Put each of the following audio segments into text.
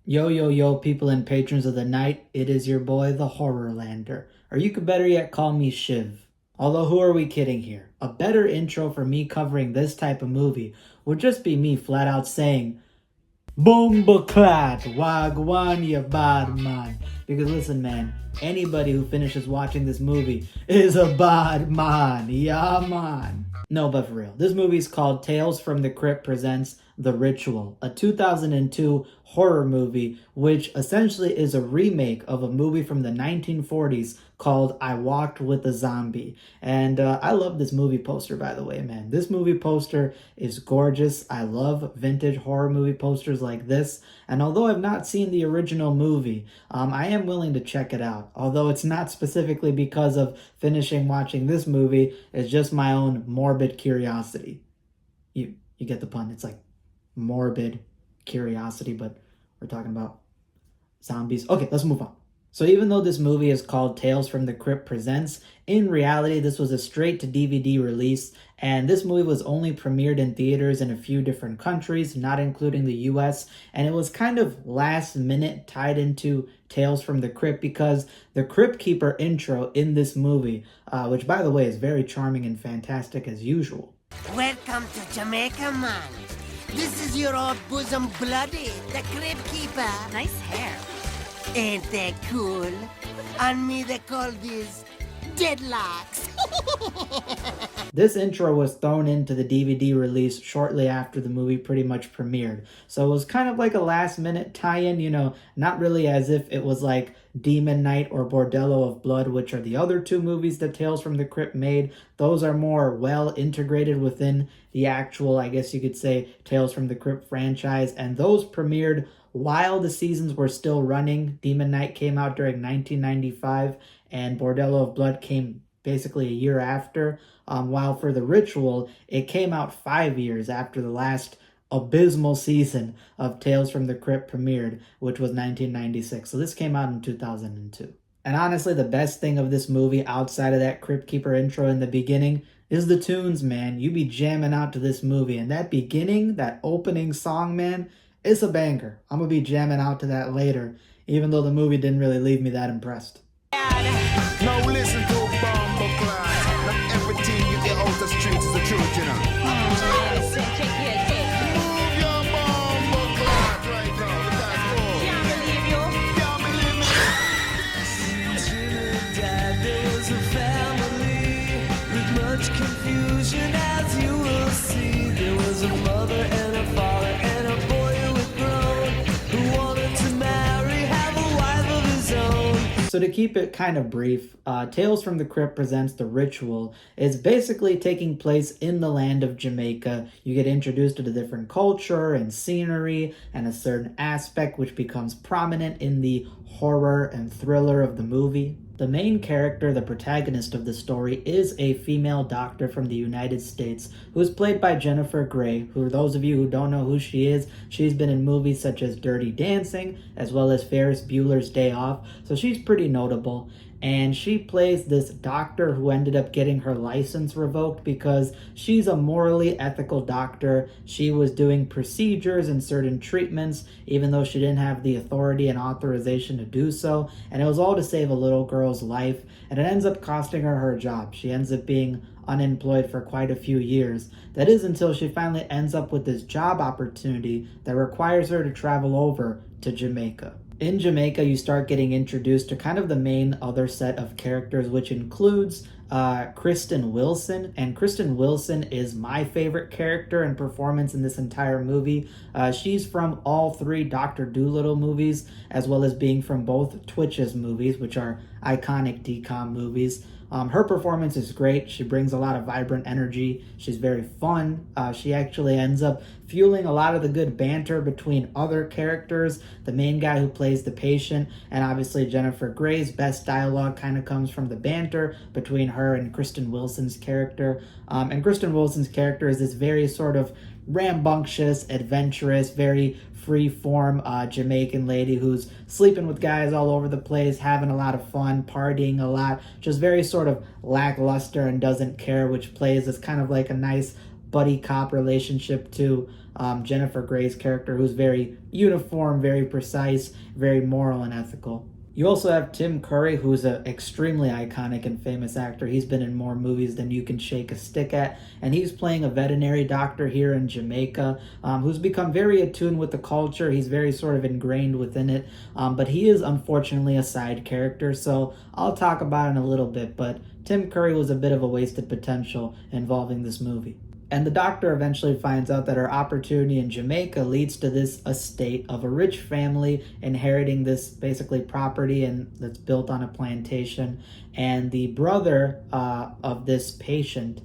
Yo, yo, yo, people and patrons of the night, it is your boy, the Horrorlander. Or you could better yet call me Shiv. Although, who are we kidding here? A better intro for me covering this type of movie would just be me flat out saying, Boomba-clat, wagwan ya bad man. Because listen, man, anybody who finishes watching this movie is a bad man. Yeah, man. No, but for real, this movie is called Tales from the Crypt Presents The Ritual, a 2002 horror movie, which essentially is a remake of a movie from the 1940s called I Walked with a Zombie. And I love this movie poster, by the way, man. This movie poster is gorgeous. I love vintage horror movie posters like this. And although I've not seen the original movie, I am willing to check it out. Although it's not specifically because of finishing watching this movie, it's just my own morbid curiosity. You get the pun. It's like morbid curiosity, but we're talking about zombies. Okay, let's move on. So even though this movie is called Tales from the Crypt Presents, in reality, this was a straight-to-DVD release, and this movie was only premiered in theaters in a few different countries, not including the US, and it was kind of last-minute tied into Tales from the Crypt because the Crypt Keeper intro in this movie, which by the way is very charming and fantastic as usual. Welcome to Jamaica, man. This is your old bosom bloody, the Crypt Keeper. Nice hair. Ain't that cool? On me they call these deadlocks. This intro was thrown into the DVD release shortly after the movie pretty much premiered. So it was kind of like a last minute tie-in, not really as if it was like Demon Knight or Bordello of Blood, which are the other two movies that Tales from the Crypt made. Those are more well integrated within the actual, I guess you could say, Tales from the Crypt franchise, and those premiered while the seasons were still running. Demon Knight came out during 1995, and Bordello of Blood came basically a year after, while for The Ritual, it came out 5 years after the last abysmal season of Tales from the Crypt premiered, which was 1996. So this came out in 2002. And honestly, the best thing of this movie, outside of that Crypt Keeper intro in the beginning, is the tunes, man. You be jamming out to this movie. And that beginning, that opening song, man, it's a banger. I'm going to be jamming out to that later, even though the movie didn't really leave me that impressed. Now listen to Bomboclat. Not everything you get out the streets is the truth, you know. Move your Bomboclat right now. Can't believe me. Trinidad, there was a family with much confusion, as you will see. There was a mother and a father and a boy who had grown, who wanted to marry, have a wife of his own. So to keep it kind of brief, Tales from the Crypt Presents The Ritual is basically taking place in the land of Jamaica. You get introduced to the different culture and scenery and a certain aspect which becomes prominent in the horror and thriller of the movie. The main character, the protagonist of the story, is a female doctor from the United States who is played by Jennifer Grey, who, those of you who don't know who she is, she's been in movies such as Dirty Dancing, as well as Ferris Bueller's Day Off, so she's pretty notable. And she plays this doctor who ended up getting her license revoked because she's a morally ethical doctor. She was doing procedures and certain treatments, even though she didn't have the authority and authorization to do so. And it was all to save a little girl's life. And it ends up costing her her job. She ends up being unemployed for quite a few years. That is until she finally ends up with this job opportunity that requires her to travel over to Jamaica. In Jamaica, you start getting introduced to kind of the main other set of characters, which includes Kristen Wilson. And Kristen Wilson is my favorite character and performance in this entire movie. She's from all three Dr. Dolittle movies, as well as being from both Twitch's movies, which are iconic DCOM movies. Her performance is great. She brings a lot of vibrant energy. She's very fun. She actually ends up fueling a lot of the good banter between other characters. The main guy who plays the patient, and obviously Jennifer Grey's best dialogue kind of comes from the banter between her and Kristen Wilson's character. And Kristen Wilson's character is this very sort of rambunctious, adventurous, very free-form Jamaican lady who's sleeping with guys all over the place, having a lot of fun, partying a lot, just very sort of lackluster and doesn't care, which plays as kind of like a nice buddy cop relationship to Jennifer Grey's character, who's very uniform, very precise, very moral and ethical. You also have Tim Curry, who's an extremely iconic and famous actor. He's been in more movies than you can shake a stick at, and he's playing a veterinary doctor here in Jamaica, who's become very attuned with the culture. He's very sort of ingrained within it, but he is unfortunately a side character, so I'll talk about it in a little bit, but Tim Curry was a bit of a wasted potential involving this movie. And the doctor eventually finds out that her opportunity in Jamaica leads to this estate of a rich family inheriting this basically property and that's built on a plantation. And the brother of this patient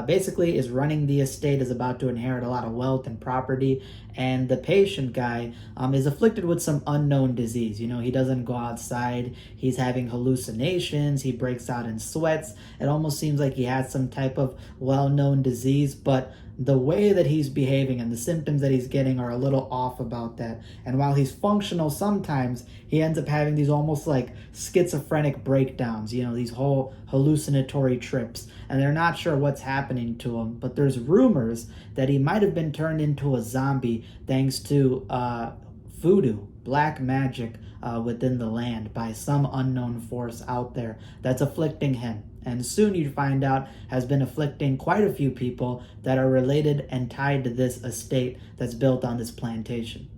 basically is running the estate, is about to inherit a lot of wealth and property. And the patient guy is afflicted with some unknown disease. You know, he doesn't go outside. He's having hallucinations. He breaks out in sweats. It almost seems like he has some type of well-known disease, but the way that he's behaving and the symptoms that he's getting are a little off about that. And while he's functional sometimes, he ends up having these almost like schizophrenic breakdowns, you know, these whole hallucinatory trips. And they're not sure what's happening to him, but there's rumors that he might have been turned into a zombie thanks to voodoo, black magic within the land by some unknown force out there that's afflicting him. And soon you find out has been afflicting quite a few people that are related and tied to this estate that's built on this plantation.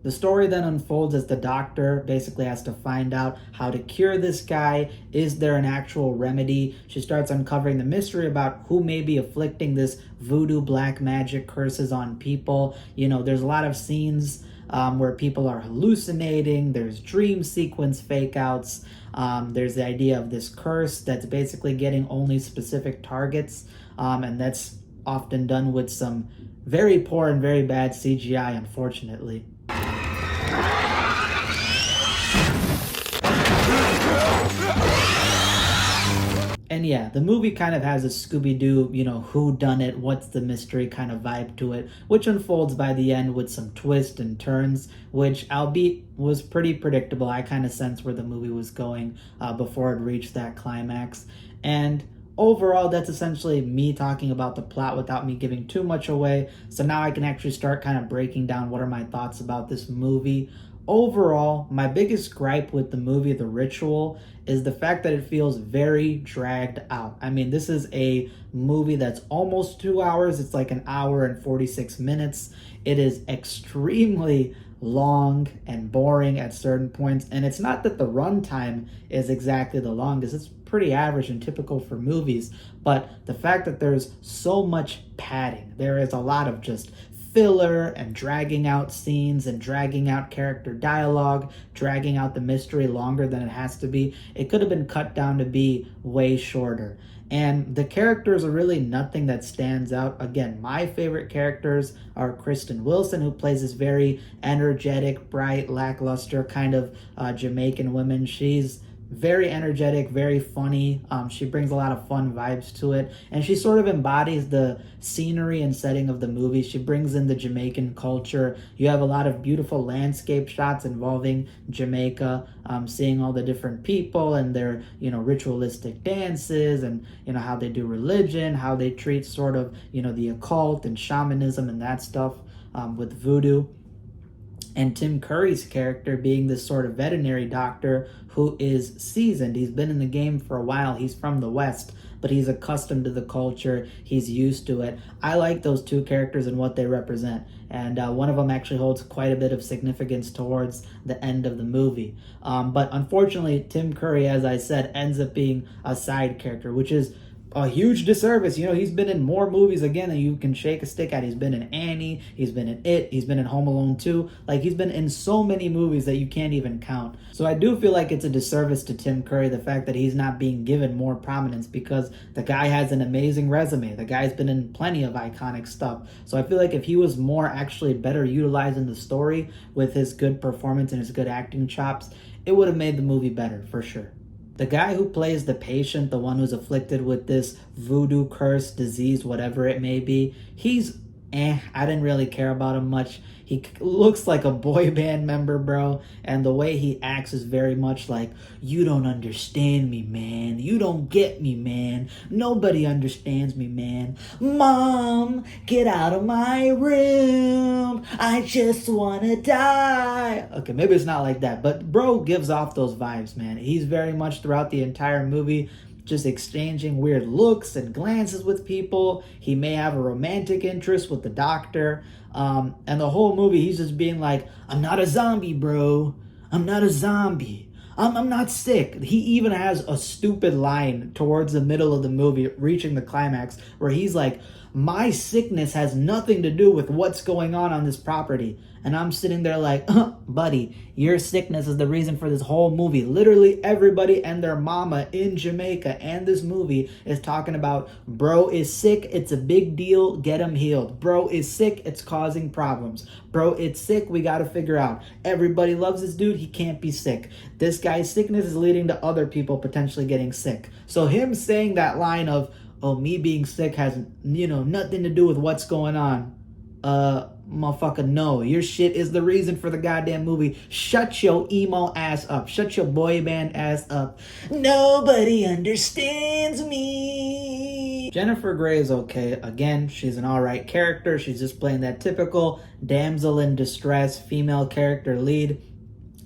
The story then unfolds as the doctor basically has to find out how to cure this guy. Is there an actual remedy? She starts uncovering the mystery about who may be afflicting this voodoo black magic curses on people. You know, there's a lot of scenes where people are hallucinating. There's dream sequence fake outs. There's the idea of this curse that's basically getting only specific targets. And that's often done with some very poor and very bad CGI, unfortunately. And yeah, the movie kind of has a Scooby-Doo, you know, whodunit, what's the mystery kind of vibe to it, which unfolds by the end with some twists and turns, which albeit was pretty predictable. I kind of sensed where the movie was going before it reached that climax. And overall, that's essentially me talking about the plot without me giving too much away. So now I can actually start kind of breaking down what are my thoughts about this movie. Overall, my biggest gripe with the movie The Ritual is the fact that it feels very dragged out. I mean, this is a movie that's almost 2 hours. It's like an hour and 46 minutes. It is extremely long and boring at certain points. And it's not that the runtime is exactly the longest. It's pretty average and typical for movies. But the fact that there's so much padding, there is a lot of just filler and dragging out scenes and dragging out character dialogue, dragging out the mystery longer than it has to be. It could have been cut down to be way shorter. And the characters are really nothing that stands out. Again, my favorite characters are Kristen Wilson, who plays this very energetic, bright, lackluster kind of Jamaican woman. She's very energetic, very funny. She brings a lot of fun vibes to it, and she sort of embodies the scenery and setting of the movie. She brings in the Jamaican culture. You have a lot of beautiful landscape shots involving Jamaica, seeing all the different people and their, you know, ritualistic dances, and, you know, how they do religion, how they treat sort of, you know, the occult and shamanism and that stuff with voodoo. And Tim Curry's character being this sort of veterinary doctor who is seasoned. He's been in the game for a while. He's from the West, but he's accustomed to the culture. He's used to it. I like those two characters and what they represent. And one of them actually holds quite a bit of significance towards the end of the movie. But unfortunately, Tim Curry, as I said, ends up being a side character, which is a huge disservice. You know, he's been in more movies again than you can shake a stick at. He's been in Annie, he's been in It, he's been in Home Alone 2. Like, he's been in so many movies that you can't even count. So I do feel like it's a disservice to Tim Curry, the fact that he's not being given more prominence, because the guy has an amazing resume. The guy's been in plenty of iconic stuff. So I feel like if he was more actually better utilized in the story with his good performance and his good acting chops, it would have made the movie better for sure. The guy who plays the patient, the one who's afflicted with this voodoo curse, disease, whatever it may be, he's I didn't really care about him much. He looks like a boy band member, bro, and the way he acts is very much like, you don't understand me, man. You don't get me, man. Nobody understands me, man. Mom, get out of my room. I just wanna die. Okay, maybe it's not like that, but bro gives off those vibes, man. He's very much throughout the entire movie just exchanging weird looks and glances with people. He may have a romantic interest with the doctor. And the whole movie, he's just being like, I'm not a zombie, bro. I'm not a zombie. I'm not sick. He even has a stupid line towards the middle of the movie, reaching the climax, where he's like, my sickness has nothing to do with what's going on this property. And I'm sitting there like, buddy, your sickness is the reason for this whole movie. Literally everybody and their mama in Jamaica and this movie is talking about, bro is sick, it's a big deal, get him healed. Bro is sick, it's causing problems. Bro, it's sick, we gotta figure out. Everybody loves this dude, he can't be sick. This guy's sickness is leading to other people potentially getting sick. So him saying that line of, oh, me being sick has, nothing to do with what's going on. Motherfucker, no. Your shit is the reason for the goddamn movie. Shut your emo ass up. Shut your boy band ass up. Nobody understands me. Jennifer Grey is okay. Again, she's an alright character. She's just playing that typical damsel in distress female character lead.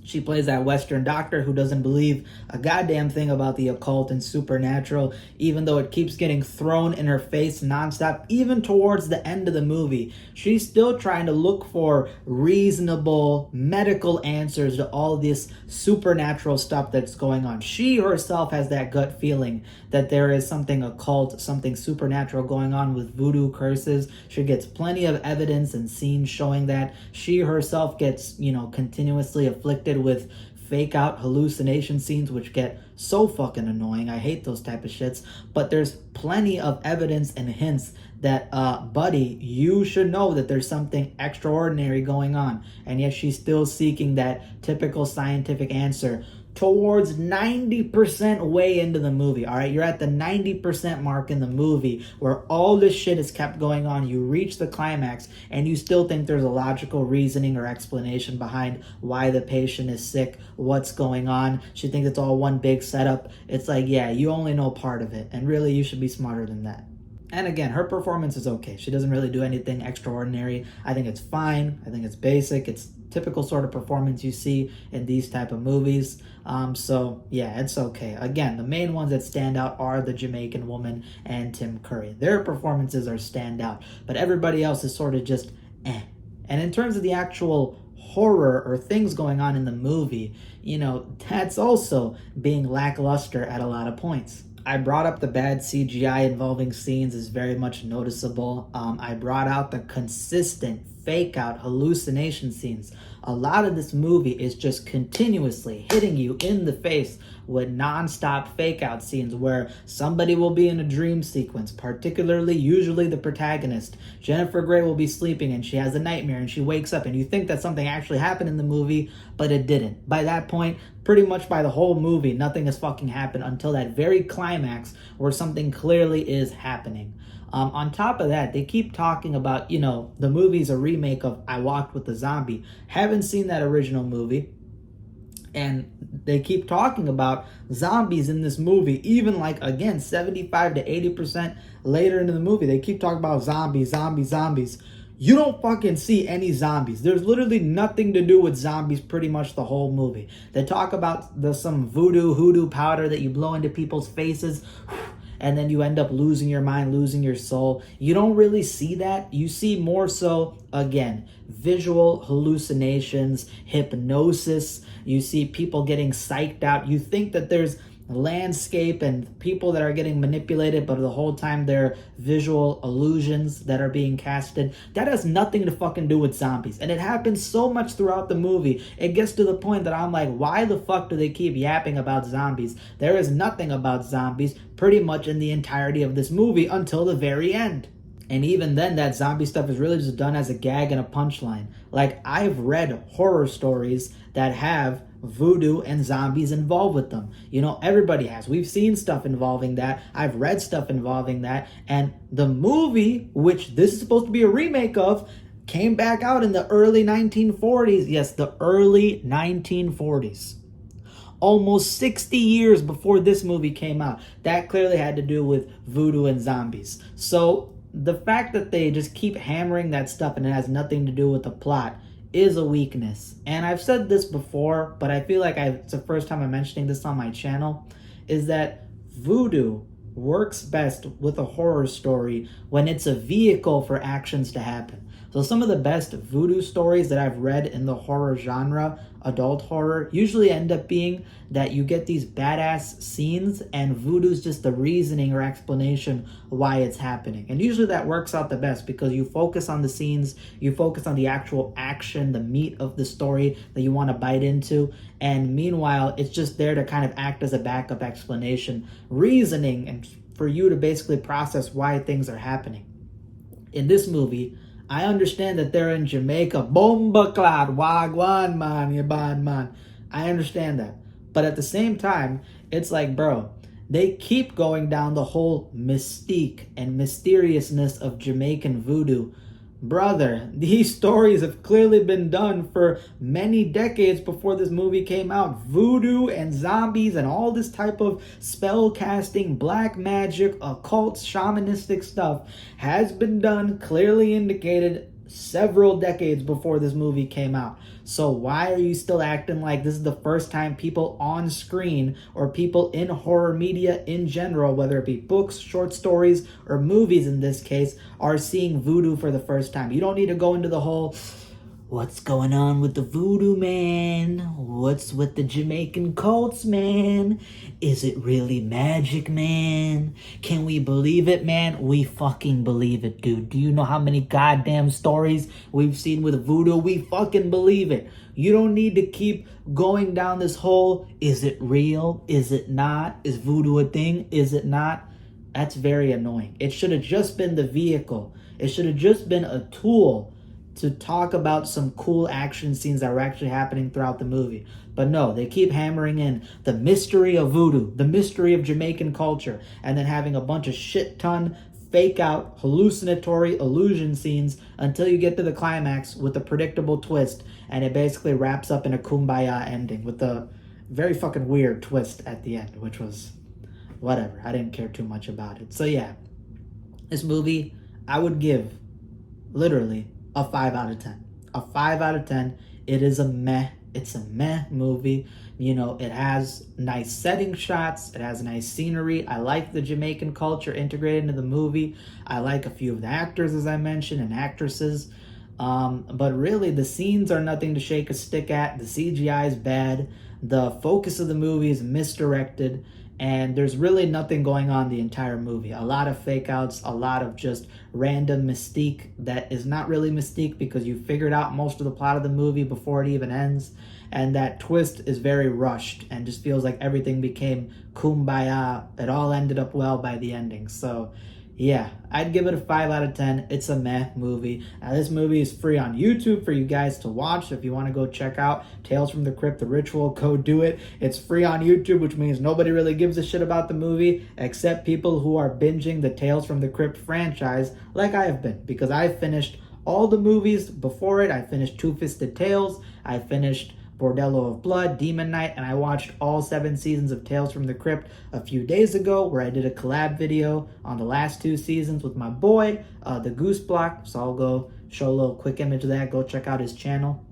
She plays that Western doctor who doesn't believe a goddamn thing about the occult and supernatural, even though it keeps getting thrown in her face nonstop, even towards the end of the movie. She's still trying to look for reasonable medical answers to all this supernatural stuff that's going on. She herself has that gut feeling that there is something occult, something supernatural going on with voodoo curses. She gets plenty of evidence and scenes showing that. She herself gets, continuously afflicted with fake out hallucination scenes, which get so fucking annoying. I hate those type of shits. But there's plenty of evidence and hints that, buddy, you should know that there's something extraordinary going on. And yet she's still seeking that typical scientific answer towards 90% way into the movie. All right, you're at the 90% mark in the movie where all this shit is kept going on. You reach the climax and you still think there's a logical reasoning or explanation behind why the patient is sick, what's going on. She thinks it's all one big setup. It's like, yeah, you only know part of it, and really you should be smarter than that. And again, her performance is okay. She doesn't really do anything extraordinary. I think it's fine. I think it's basic. It's typical sort of performance you see in these type of movies. So yeah, it's okay. Again, the main ones that stand out are the Jamaican woman and Tim Curry. Their performances are standout, but everybody else is sort of just eh. And in terms of the actual horror or things going on in the movie, that's also being lackluster at a lot of points. I brought up the bad CGI involving scenes is very much noticeable. I brought out the consistent fake out hallucination scenes. A lot of this movie is just continuously hitting you in the face with non-stop fake out scenes where somebody will be in a dream sequence, particularly usually the protagonist. Jennifer Grey will be sleeping and she has a nightmare and she wakes up and you think that something actually happened in the movie, but it didn't. By that point, pretty much by the whole movie, nothing has fucking happened until that very climax where something clearly is happening. On top of that, they keep talking about, the movie's a remake of I Walked with the Zombie. Haven't seen that original movie. And they keep talking about zombies in this movie, even again, 75 to 80% later into the movie. They keep talking about zombies. You don't fucking see any zombies. There's literally nothing to do with zombies pretty much the whole movie. They talk about some hoodoo powder that you blow into people's faces, and then you end up losing your mind, losing your soul. You don't really see that. You see more so, again, visual hallucinations, hypnosis. You see people getting psyched out. You think that there's landscape and people that are getting manipulated, but the whole time they're visual illusions that are being casted. That has nothing to fucking do with zombies. And it happens so much throughout the movie. It gets to the point that I'm like, why the fuck do they keep yapping about zombies? There is nothing about zombies pretty much in the entirety of this movie until the very end. And even then, that zombie stuff is really just done as a gag and a punchline. I've read horror stories that have voodoo and zombies involved with them. You know, everybody has. We've seen stuff involving that. I've read stuff involving that. And the movie, which this is supposed to be a remake of, came back out in the early 1940s. Yes, the early 1940s. Almost 60 years before this movie came out. That clearly had to do with voodoo and zombies. So the fact that they just keep hammering that stuff and it has nothing to do with the plot is a weakness. And I've said this before, but I feel like it's the first time I'm mentioning this on my channel, is that voodoo works best with a horror story when it's a vehicle for actions to happen. So some of the best voodoo stories that I've read in the horror genre, adult horror, usually end up being that you get these badass scenes and voodoo's just the reasoning or explanation why it's happening. And usually that works out the best because you focus on the scenes, you focus on the actual action, the meat of the story that you want to bite into. And meanwhile, it's just there to kind of act as a backup explanation, reasoning, and for you to basically process why things are happening. In this movie, I understand that they're in Jamaica. Bomba clad, wagwan man, yaban man. I understand that. But at the same time, it's like, bro, they keep going down the whole mystique and mysteriousness of Jamaican voodoo. Brother, these stories have clearly been done for many decades before this movie came out. Voodoo and zombies and all this type of spell casting, black magic, occult, shamanistic stuff has been done, clearly indicated, several decades before this movie came out. So why are you still acting like this is the first time people on screen or people in horror media in general, whether it be books, short stories, or movies in this case, are seeing voodoo for the first time? You don't need to go into the whole, what's going on with the voodoo, man? What's with the Jamaican cults, man? Is it really magic, man? Can we believe it, man? We fucking believe it, dude. Do you know how many goddamn stories we've seen with voodoo? We fucking believe it. You don't need to keep going down this whole, is it real? Is it not? Is voodoo a thing? Is it not? That's very annoying. It should have just been the vehicle. It should have just been a tool to talk about some cool action scenes that were actually happening throughout the movie. But no, they keep hammering in the mystery of voodoo, the mystery of Jamaican culture, and then having a bunch of shit ton fake out hallucinatory illusion scenes until you get to the climax with a predictable twist, and it basically wraps up in a kumbaya ending with a very fucking weird twist at the end, which was whatever. I didn't care too much about it. So yeah, this movie I would give literally a 5 out of 10. A 5 out of 10. It is a meh. It's a meh movie. You know, it has nice setting shots. It has nice scenery. I like the Jamaican culture integrated into the movie. I like a few of the actors, as I mentioned, and actresses. But really, the scenes are nothing to shake a stick at. The CGI is bad. The focus of the movie is misdirected. And there's really nothing going on the entire movie. A lot of fake outs, a lot of just random mystique that is not really mystique because you figured out most of the plot of the movie before it even ends. And that twist is very rushed and just feels like everything became kumbaya. It all ended up well by the ending. So yeah, I'd give it a 5 out of 10. It's a meh movie. Now, this movie is free on YouTube for you guys to watch. If you want to go check out Tales from the Crypt, The Ritual, go do it. It's free on YouTube, which means nobody really gives a shit about the movie except people who are binging the Tales from the Crypt franchise like I have been, because I finished all the movies before it. I finished Two-Fisted Tales. I finished Bordello of Blood, Demon Knight, and I watched all 7 seasons of Tales from the Crypt a few days ago, where I did a collab video on the last 2 seasons with my boy, the Goose Block. So I'll go show a little quick image of that. Go check out his channel.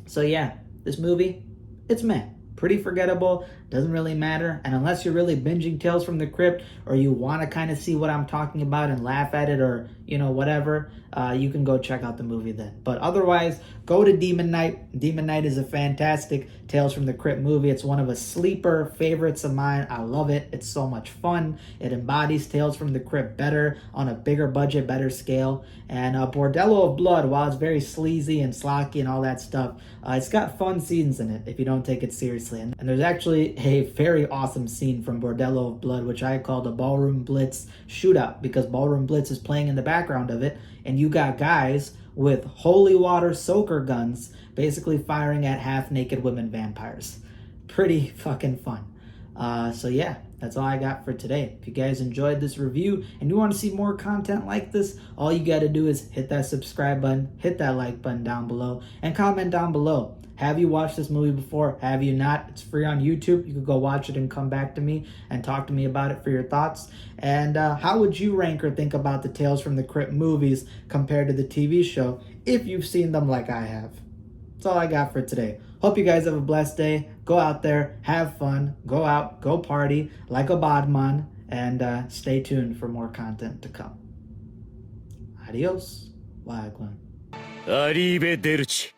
So yeah, this movie, it's meh. Pretty forgettable, doesn't really matter. And unless you're really binging Tales from the Crypt, or you want to kind of see what I'm talking about and laugh at it, or, you know, whatever, you can go check out the movie then. But otherwise, go to Demon Knight. Demon Knight is a fantastic Tales from the Crypt movie. It's one of a sleeper favorites of mine. I love it. It's so much fun. It embodies Tales from the Crypt better, on a bigger budget, better scale. And Bordello of Blood, while it's very sleazy and slocky and all that stuff, it's got fun scenes in it if you don't take it seriously. And there's actually a very awesome scene from Bordello of Blood, which I call the Ballroom Blitz shootout, because Ballroom Blitz is playing in the background of it, and you got guys with holy water soaker guns basically firing at half-naked women vampires. Pretty fucking fun. So yeah, that's all I got for today. If you guys enjoyed this review and you want to see more content like this, all you got to do is hit that subscribe button, hit that like button down below, and comment down below. Have you watched this movie before? Have you not? It's free on YouTube. You can go watch it and come back to me and talk to me about it for your thoughts. And how would you rank or think about the Tales from the Crypt movies compared to the TV show, if you've seen them like I have? That's all I got for today. Hope you guys have a blessed day. Go out there, have fun, go out, go party like a badman, and stay tuned for more content to come. Adios. Wagwan. Arrivederci.